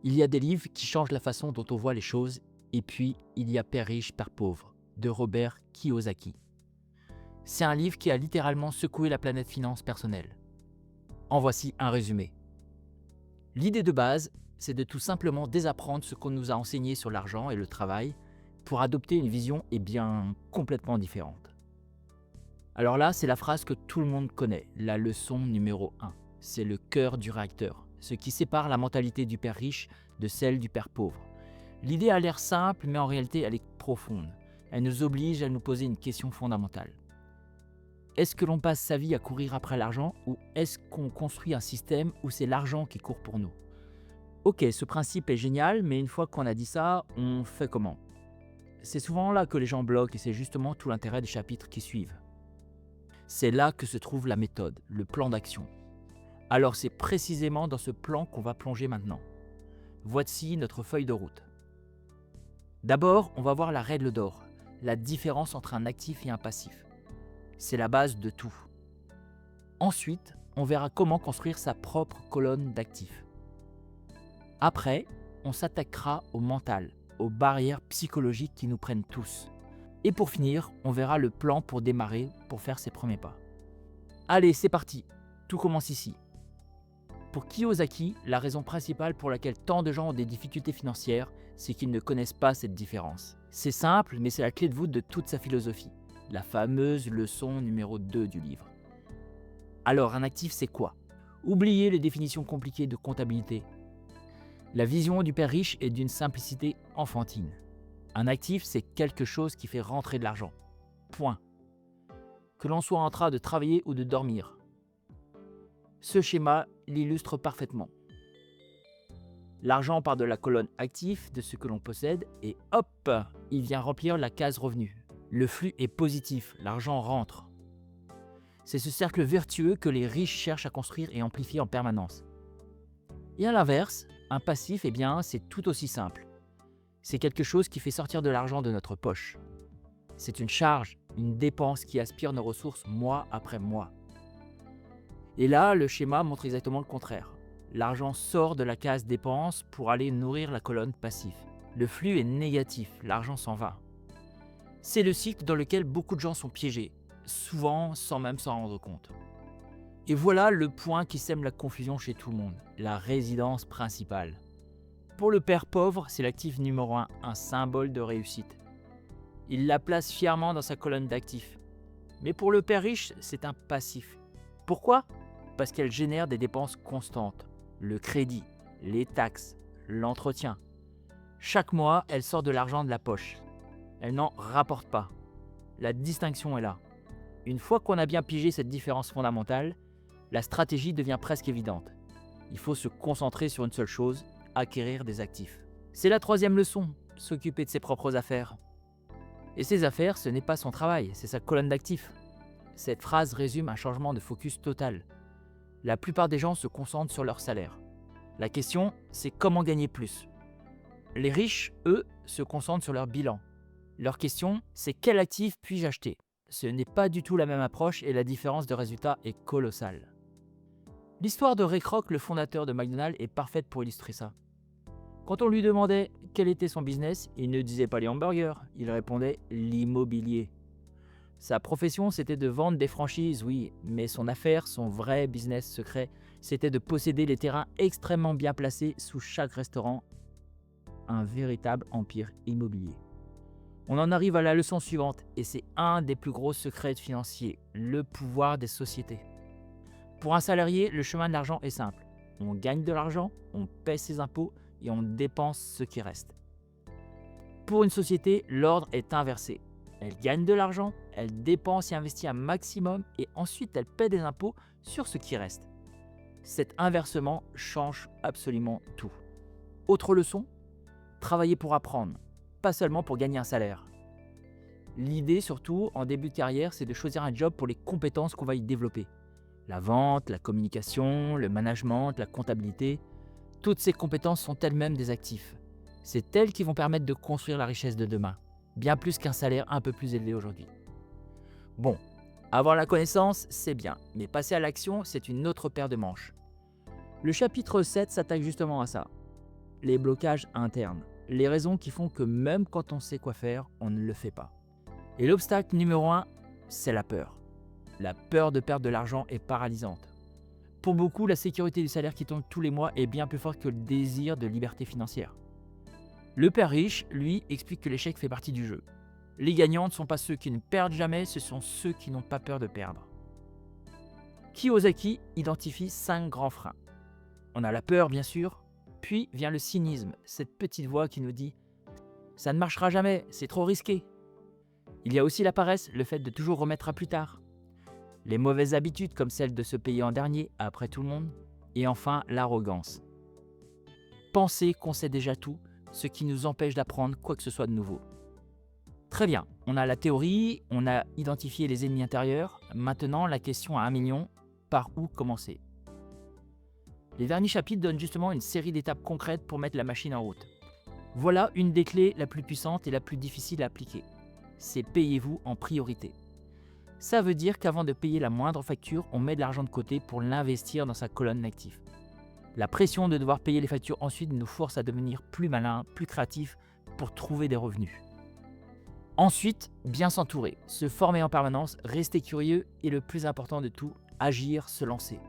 Il y a des livres qui changent la façon dont on voit les choses, et puis il y a Père riche, Père pauvre, de Robert Kiyosaki. C'est un livre qui a littéralement secoué la planète finance personnelle. En voici un résumé. L'idée de base, c'est de tout simplement désapprendre ce qu'on nous a enseigné sur l'argent et le travail pour adopter une vision complètement différente. Alors là, c'est la phrase que tout le monde connaît, la leçon numéro 1. C'est le cœur du réacteur, ce qui sépare la mentalité du père riche de celle du père pauvre. L'idée a l'air simple, mais en réalité, elle est profonde. Elle nous oblige à nous poser une question fondamentale. Est-ce que l'on passe sa vie à courir après l'argent ou est-ce qu'on construit un système où c'est l'argent qui court pour nous? Ok, ce principe est génial, mais une fois qu'on a dit ça, on fait comment? C'est souvent là que les gens bloquent et c'est justement tout l'intérêt des chapitres qui suivent. C'est là que se trouve la méthode, le plan d'action. Alors c'est précisément dans ce plan qu'on va plonger maintenant. Voici notre feuille de route. D'abord, on va voir la règle d'or, la différence entre un actif et un passif. C'est la base de tout. Ensuite, on verra comment construire sa propre colonne d'actifs. Après, on s'attaquera au mental, aux barrières psychologiques qui nous prennent tous. Et pour finir, on verra le plan pour démarrer, pour faire ses premiers pas. Allez, c'est parti. Tout commence ici. Pour Kiyosaki, la raison principale pour laquelle tant de gens ont des difficultés financières, c'est qu'ils ne connaissent pas cette différence. C'est simple, mais c'est la clé de voûte de toute sa philosophie. La fameuse leçon numéro 2 du livre. Alors, un actif, c'est quoi? Oubliez les définitions compliquées de comptabilité. La vision du père riche est d'une simplicité enfantine. Un actif, c'est quelque chose qui fait rentrer de l'argent. Point. Que l'on soit en train de travailler ou de dormir. Ce schéma l'illustre parfaitement. L'argent part de la colonne actif de ce que l'on possède et hop, il vient remplir la case revenu. Le flux est positif, l'argent rentre. C'est ce cercle vertueux que les riches cherchent à construire et amplifier en permanence. Et à l'inverse, un passif, c'est tout aussi simple. C'est quelque chose qui fait sortir de l'argent de notre poche. C'est une charge, une dépense qui aspire nos ressources mois après mois. Et là, le schéma montre exactement le contraire. L'argent sort de la case dépenses pour aller nourrir la colonne passif. Le flux est négatif, l'argent s'en va. C'est le cycle dans lequel beaucoup de gens sont piégés, souvent sans même s'en rendre compte. Et voilà le point qui sème la confusion chez tout le monde, la résidence principale. Pour le père pauvre, c'est l'actif numéro 1, un symbole de réussite. Il la place fièrement dans sa colonne d'actifs. Mais pour le père riche, c'est un passif. Pourquoi? Parce qu'elle génère des dépenses constantes. Le crédit, les taxes, l'entretien. Chaque mois, elle sort de l'argent de la poche. Elle n'en rapporte pas. La distinction est là. Une fois qu'on a bien pigé cette différence fondamentale, la stratégie devient presque évidente. Il faut se concentrer sur une seule chose, acquérir des actifs. C'est la troisième leçon, s'occuper de ses propres affaires. Et ses affaires, ce n'est pas son travail, c'est sa colonne d'actifs. Cette phrase résume un changement de focus total. La plupart des gens se concentrent sur leur salaire. La question, c'est comment gagner plus. Les riches, eux, se concentrent sur leur bilan. Leur question, c'est quel actif puis-je acheter? Ce n'est pas du tout la même approche et la différence de résultat est colossale. L'histoire de Ray Kroc, le fondateur de McDonald's, est parfaite pour illustrer ça. Quand on lui demandait quel était son business, il ne disait pas les hamburgers, il répondait l'immobilier. Sa profession, c'était de vendre des franchises, oui, mais son affaire, son vrai business secret, c'était de posséder les terrains extrêmement bien placés sous chaque restaurant, un véritable empire immobilier. On en arrive à la leçon suivante, et c'est un des plus gros secrets financiers, le pouvoir des sociétés. Pour un salarié, le chemin de l'argent est simple. On gagne de l'argent, on paie ses impôts et on dépense ce qui reste. Pour une société, l'ordre est inversé. Elle gagne de l'argent, elle dépense et investit un maximum et ensuite elle paie des impôts sur ce qui reste. Cet inversement change absolument tout. Autre leçon, travailler pour apprendre, pas seulement pour gagner un salaire. L'idée surtout en début de carrière, c'est de choisir un job pour les compétences qu'on va y développer. La vente, la communication, le management, la comptabilité, toutes ces compétences sont elles-mêmes des actifs. C'est elles qui vont permettre de construire la richesse de demain, bien plus qu'un salaire un peu plus élevé aujourd'hui. Bon, avoir la connaissance, c'est bien, mais passer à l'action, c'est une autre paire de manches. Le chapitre 7 s'attaque justement à ça. les blocages internes, les raisons qui font que même quand on sait quoi faire, on ne le fait pas. Et l'obstacle numéro 1, c'est la peur. La peur de perdre de l'argent est paralysante. Pour beaucoup, la sécurité du salaire qui tombe tous les mois est bien plus forte que le désir de liberté financière. Le père riche, lui, explique que l'échec fait partie du jeu. Les gagnants ne sont pas ceux qui ne perdent jamais, ce sont ceux qui n'ont pas peur de perdre. Kiyosaki identifie 5 grands freins. On a la peur, bien sûr, puis vient le cynisme, cette petite voix qui nous dit « ça ne marchera jamais, c'est trop risqué ». Il y a aussi la paresse, le fait de toujours remettre à plus tard. Les mauvaises habitudes comme celle de se payer en dernier après tout le monde. Et enfin, l'arrogance. Penser qu'on sait déjà tout, ce qui nous empêche d'apprendre quoi que ce soit de nouveau. Très bien, on a la théorie, on a identifié les ennemis intérieurs. Maintenant, la question à 1 million, par où commencer? Les derniers chapitres donnent justement une série d'étapes concrètes pour mettre la machine en route. Voilà une des clés la plus puissante et la plus difficile à appliquer. C'est payez-vous en priorité. Ça veut dire qu'avant de payer la moindre facture, on met de l'argent de côté pour l'investir dans sa colonne d'actifs. La pression de devoir payer les factures ensuite nous force à devenir plus malin, plus créatif pour trouver des revenus. Ensuite, bien s'entourer, se former en permanence, rester curieux et le plus important de tout, agir, se lancer.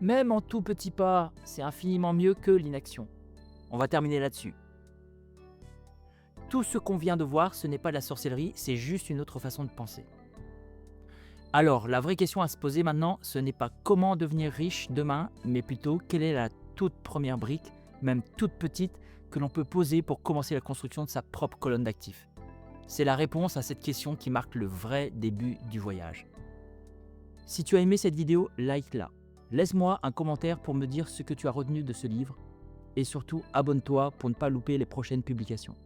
Même en tout petit pas, c'est infiniment mieux que l'inaction. On va terminer là-dessus. Tout ce qu'on vient de voir, ce n'est pas de la sorcellerie, c'est juste une autre façon de penser. Alors, la vraie question à se poser maintenant, ce n'est pas comment devenir riche demain, mais plutôt quelle est la toute première brique, même toute petite, que l'on peut poser pour commencer la construction de sa propre colonne d'actifs. C'est la réponse à cette question qui marque le vrai début du voyage. Si tu as aimé cette vidéo, like-la. Laisse-moi un commentaire pour me dire ce que tu as retenu de ce livre. Et surtout, abonne-toi pour ne pas louper les prochaines publications.